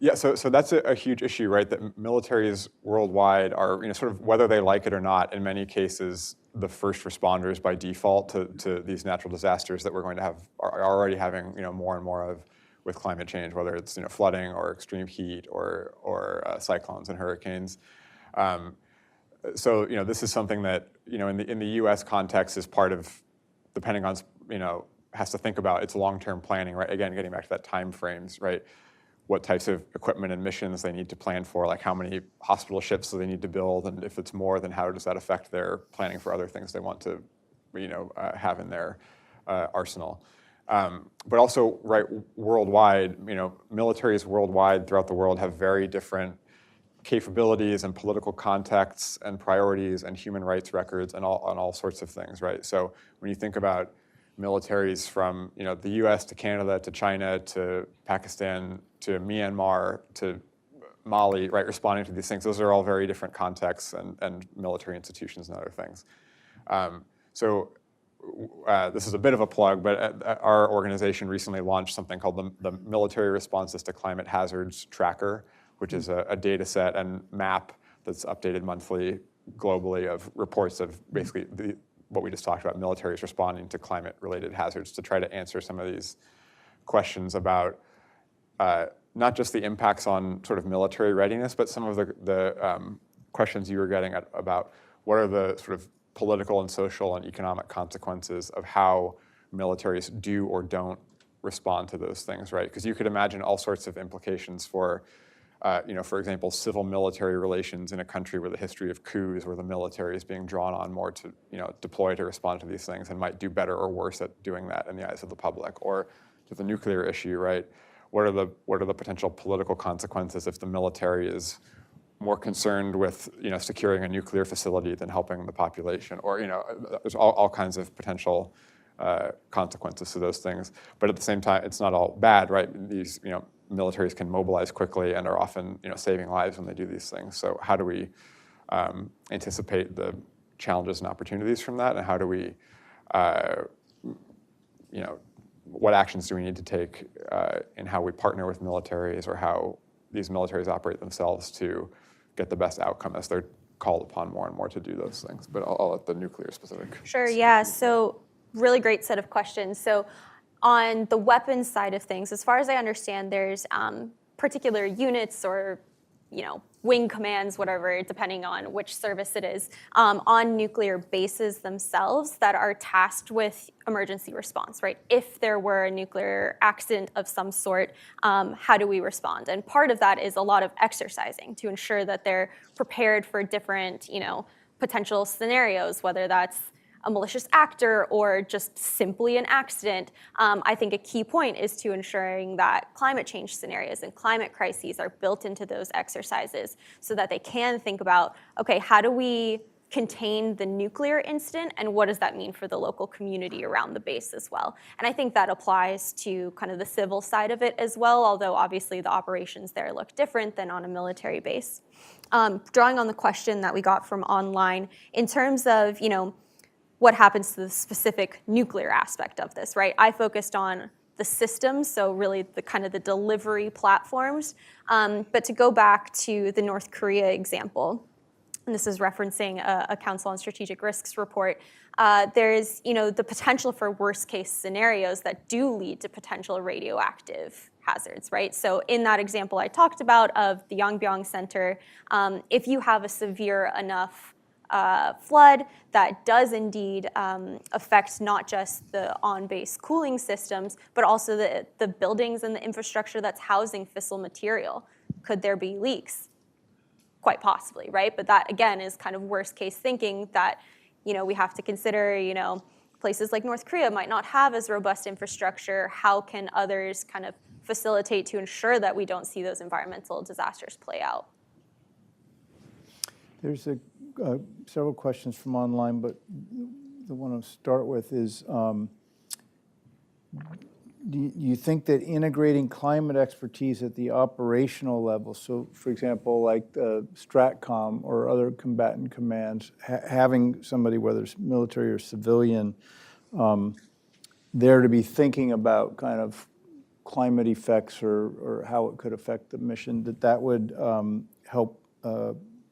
yeah, so that's a huge issue, right? That militaries worldwide are, sort of whether they like it or not, in many cases, the first responders by default to these natural disasters that we're going to have are already having, more and more of with climate change, whether it's flooding or extreme heat or cyclones and hurricanes. So this is something that in the U.S. context is part of the Pentagon's has to think about its long-term planning, right? Again, getting back to that time frames, right? What types of equipment and missions they need to plan for, like how many hospital ships do they need to build, and if it's more, then how does that affect their planning for other things they want to have in their arsenal. But also, right, worldwide, militaries worldwide throughout the world have very different capabilities and political contexts and priorities and human rights records and all sorts of things, right? So when you think about militaries from the U.S. to Canada to China to Pakistan to Myanmar to Mali, right, responding to these things, those are all very different contexts and military institutions and other things. So this is a bit of a plug, but our organization recently launched something called the Military Responses to Climate Hazards Tracker, which is a data set and map that's updated monthly globally of reports of basically what we just talked about, militaries responding to climate-related hazards to try to answer some of these questions about not just the impacts on sort of military readiness, but some of the questions you were getting at about what are the sort of political and social and economic consequences of how militaries do or don't respond to those things, right? Because you could imagine all sorts of implications for, for example, civil-military relations in a country with a history of coups, where the military is being drawn on more to, deploy to respond to these things, and might do better or worse at doing that in the eyes of the public. Or to the nuclear issue, right? What are the potential political consequences if the military is more concerned with securing a nuclear facility than helping the population? Or there's all kinds of potential consequences to those things. But at the same time, it's not all bad, right? These militaries can mobilize quickly and are often saving lives when they do these things. So how do we anticipate the challenges and opportunities from that, and how do we what actions do we need to take in how we partner with militaries, or how these militaries operate themselves to get the best outcome as they're called upon more and more to do those things? But I'll let the nuclear specific. Sure, yeah. So really great set of questions. So on the weapons side of things, as far as I understand, there's particular units or wing commands, whatever, depending on which service it is, on nuclear bases themselves that are tasked with emergency response, right? If there were a nuclear accident of some sort, how do we respond? And part of that is a lot of exercising to ensure that they're prepared for different, potential scenarios, whether that's a malicious actor or just simply an accident. I think a key point is to ensuring that climate change scenarios and climate crises are built into those exercises so that they can think about, okay, how do we contain the nuclear incident, and what does that mean for the local community around the base as well? And I think that applies to kind of the civil side of it as well, although obviously the operations there look different than on a military base. Drawing on the question that we got from online, in terms of, what happens to the specific nuclear aspect of this, right? I focused on the systems, so really the kind of the delivery platforms. But to go back to the North Korea example, and this is referencing a Council on Strategic Risks report, there's the potential for worst case scenarios that do lead to potential radioactive hazards, right? So in that example I talked about of the Yongbyon Center, if you have a severe enough flood that does indeed affect not just the on-base cooling systems, but also the buildings and the infrastructure that's housing fissile material. Could there be leaks? Quite possibly, right? But that, again, is kind of worst case thinking that, we have to consider, places like North Korea might not have as robust infrastructure. How can others kind of facilitate to ensure that we don't see those environmental disasters play out? There's several questions from online, but the one I'll start with is, do you think that integrating climate expertise at the operational level, so for example, like the STRATCOM or other combatant commands, having somebody, whether it's military or civilian, there to be thinking about kind of climate effects or how it could affect the mission, that would help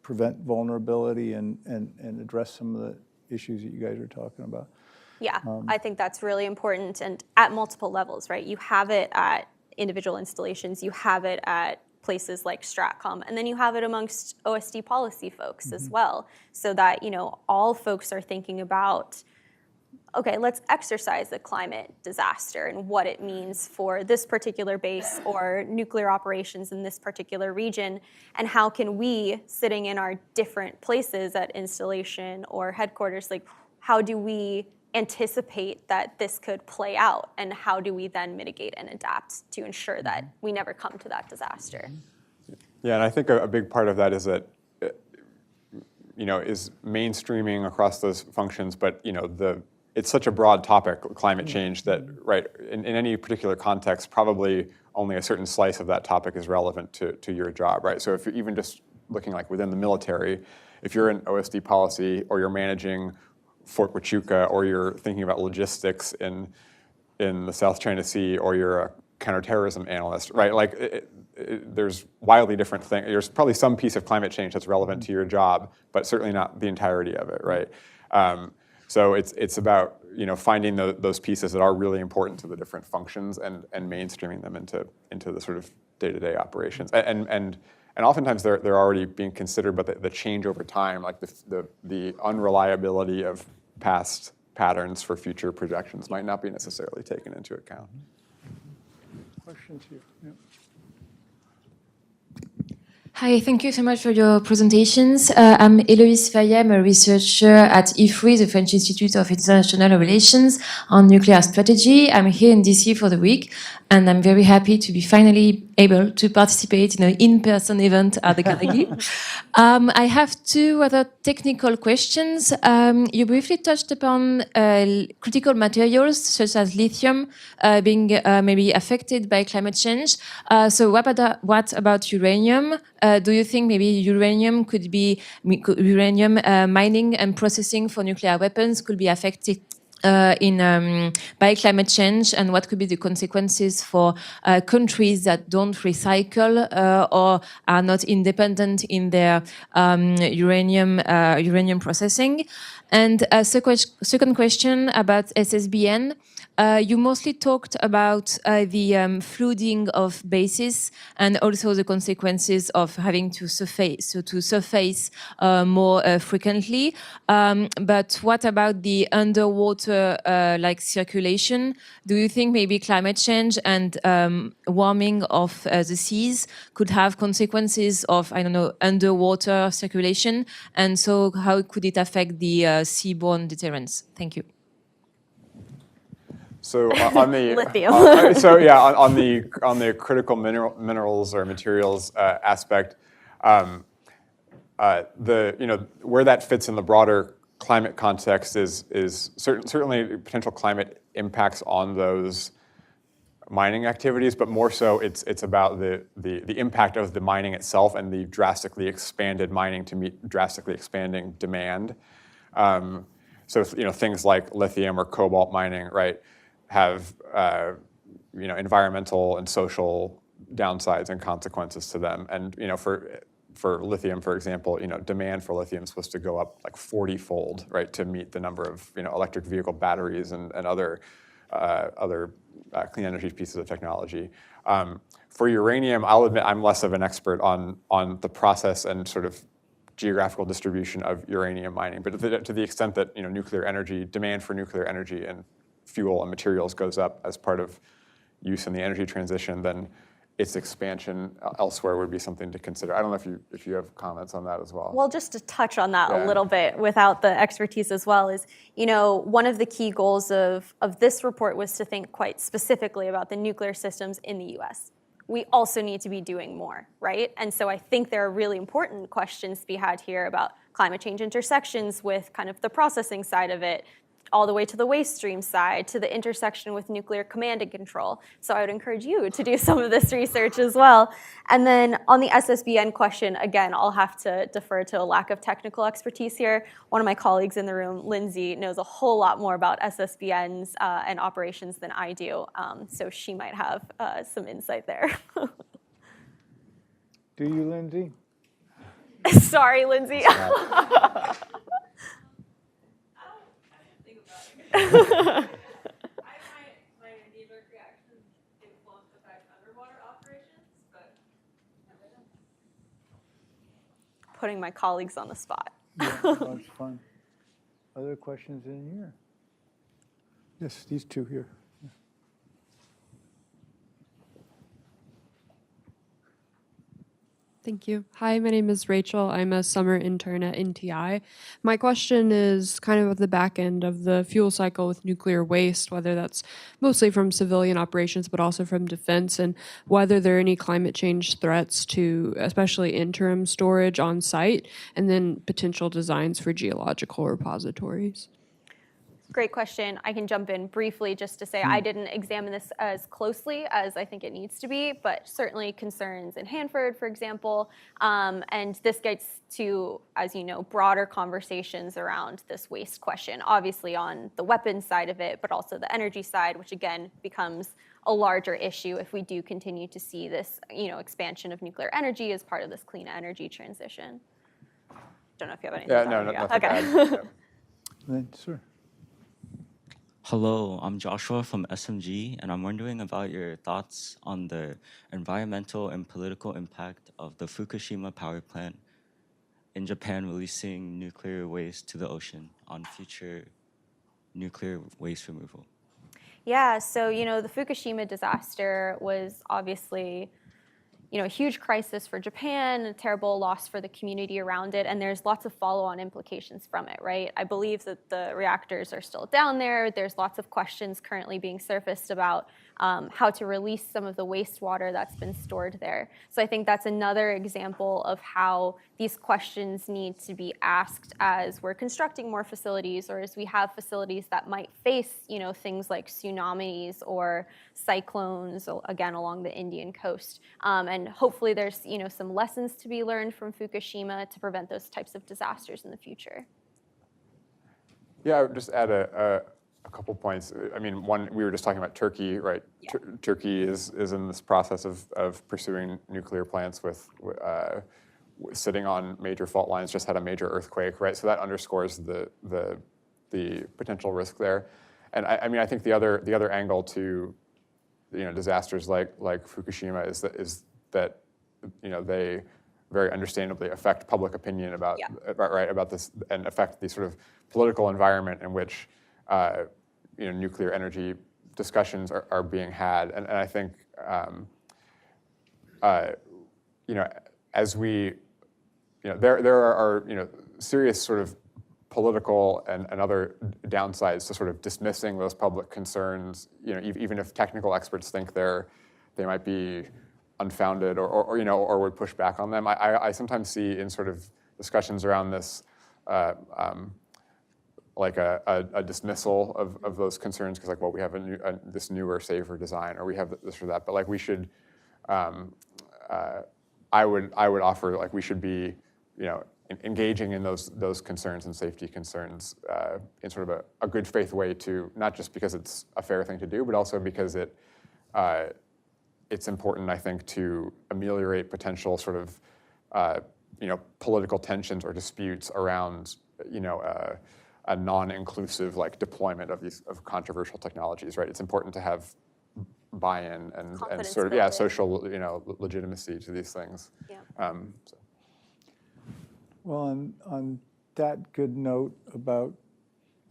prevent vulnerability and address some of the issues that you guys are talking about? Yeah, I think that's really important, and at multiple levels, right? You have it at individual installations, you have it at places like STRATCOM, and then you have it amongst OSD policy folks as well, so that all folks are thinking about, okay, let's exercise the climate disaster and what it means for this particular base or nuclear operations in this particular region, and how can we, sitting in our different places at installation or headquarters, like how do we anticipate that this could play out, and how do we then mitigate and adapt to ensure that we never come to that disaster? Yeah, and I think a big part of that is that is mainstreaming across those functions, but it's such a broad topic, climate change, that right in any particular context, probably only a certain slice of that topic is relevant to your job, right? So if you're even just looking like within the military, if you're in OSD policy or you're managing Fort Huachuca, or you're thinking about logistics in the South China Sea, or you're a counterterrorism analyst, right? Like there's wildly different things. There's probably some piece of climate change that's relevant to your job, but certainly not the entirety of it, right? So it's about finding those pieces that are really important to the different functions and mainstreaming them into the sort of day-to-day operations. And oftentimes they're already being considered, but the change over time, like the unreliability of past patterns for future projections, might not be necessarily taken into account. questions here. Yeah. Hi, thank you so much for your presentations. I'm Héloïse Fayet. I'm a researcher at IFRI, the French Institute of International Relations, on nuclear strategy. I'm here in DC for the week, and I'm very happy to be finally able to participate in an in-person event at the Carnegie. I have two rather technical questions. You briefly touched upon critical materials such as lithium being maybe affected by climate change. So what about uranium? Do you think maybe uranium mining and processing for nuclear weapons could be affected by climate change, and what could be the consequences for countries that don't recycle or are not independent in their uranium processing? And a second question about SSBN. You mostly talked about the flooding of bases and also the consequences of having to surface more frequently. But what about the underwater like circulation? Do you think maybe climate change and warming of the seas could have consequences of, I don't know, underwater circulation? And so how could it affect the seaborne deterrence? Thank you. So on the Lithium. on the critical minerals or materials aspect, where that fits in the broader climate context is certainly potential climate impacts on those mining activities, but more so it's about the impact of the mining itself and the drastically expanded mining to meet drastically expanding demand. So things like lithium or cobalt mining, right, have environmental and social downsides and consequences to them. And for lithium, for example, demand for lithium is supposed to go up like 40-fold, right, to meet the number of electric vehicle batteries and other clean energy pieces of technology. For uranium, I'll admit I'm less of an expert on the process and sort of geographical distribution of uranium mining, but to the extent that nuclear energy, demand for nuclear energy and fuel and materials goes up as part of use in the energy transition, then its expansion elsewhere would be something to consider. I don't know if you have comments on that as well. Well, just to touch on that Yeah. a little bit without the expertise as well is, one of the key goals of this report was to think quite specifically about the nuclear systems in the US. We also need to be doing more, right? And so I think there are really important questions to be had here about climate change intersections with kind of the processing side of it, all the way to the waste stream side, to the intersection with nuclear command and control. So I would encourage you to do some of this research as well. And then on the SSBN question, again, I'll have to defer to a lack of technical expertise here. One of my colleagues in the room, Lindsay, knows a whole lot more about SSBNs and operations than I do. So she might have some insight there. Do you, Lindsay? Sorry, Lindsay. My knee-jerk reaction is won't affect underwater operations, but never know. Putting my colleagues on the spot. Yeah, that's fun. Other questions in here? Yes, these two here. Thank you. Hi, my name is Rachel. I'm a summer intern at NTI. My question is kind of at the back end of the fuel cycle with nuclear waste, whether that's mostly from civilian operations, but also from defense, and whether there are any climate change threats to especially interim storage on site, and then potential designs for geological repositories. Great question. I can jump in briefly just to say I didn't examine this as closely as I think it needs to be, but certainly concerns in Hanford, for example. And this gets to, as you know, broader conversations around this waste question, obviously on the weapons side of it, but also the energy side, which again becomes a larger issue if we do continue to see this, expansion of nuclear energy as part of this clean energy transition. Don't know if you have anything. Yeah, no, nothing to add. Then, sir. Hello, I'm Joshua from SMG, and I'm wondering about your thoughts on the environmental and political impact of the Fukushima power plant in Japan releasing nuclear waste to the ocean on future nuclear waste removal. Yeah, so the Fukushima disaster was obviously a huge crisis for Japan, a terrible loss for the community around it, and there's lots of follow-on implications from it, right? I believe that the reactors are still down there. There's lots of questions currently being surfaced about how to release some of the wastewater that's been stored there. So I think that's another example of how these questions need to be asked as we're constructing more facilities, or as we have facilities that might face, things like tsunamis or cyclones, again, along the Indian coast. And hopefully there's, some lessons to be learned from Fukushima to prevent those types of disasters in the future. Yeah, I would just add a couple points. I mean, one, we were just talking about Turkey, right? Yeah. Turkey is in this process of pursuing nuclear plants with sitting on major fault lines, just had a major earthquake, right? So that underscores the potential risk there. And I mean, I think the other angle to disasters like Fukushima is that they very understandably affect public opinion about about this, and affect the sort of political environment in which nuclear energy discussions are being had. And I think as we there are serious sort of political and other downsides to sort of dismissing those public concerns, even if technical experts think they might be unfounded or would push back on them. I sometimes see in sort of discussions around this like a dismissal of those concerns, because like, well, we have this newer, safer design, or we have this or that, but like we should, I would offer like we should be, engaging in those concerns and safety concerns in sort of a good faith way, to not just because it's a fair thing to do, but also because it's important, I think, to ameliorate potential sort of political tensions or disputes around a non-inclusive like deployment of controversial technologies, right? It's important to have buy-in and sort of social legitimacy to these things. Yeah. Well, on that good note about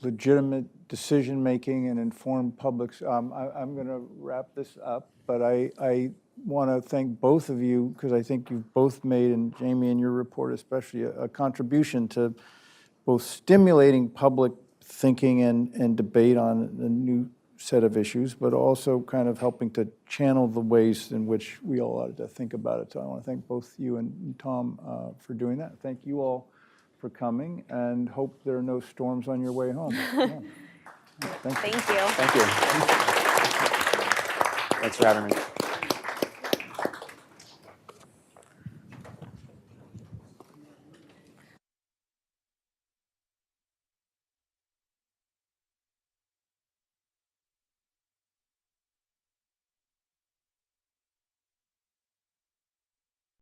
legitimate decision-making and informed publics, I'm going to wrap this up, but I want to thank both of you, because I think you've both made, and Jamie, in your report especially, a contribution to both stimulating public thinking and debate on a new set of issues, but also kind of helping to channel the ways in which we all ought to think about it. So I want to thank both you and Tom for doing that. Thank you all for coming, and hope there are no storms on your way home. Yeah. Thank you. Thank you. Thank you. Thanks for having me.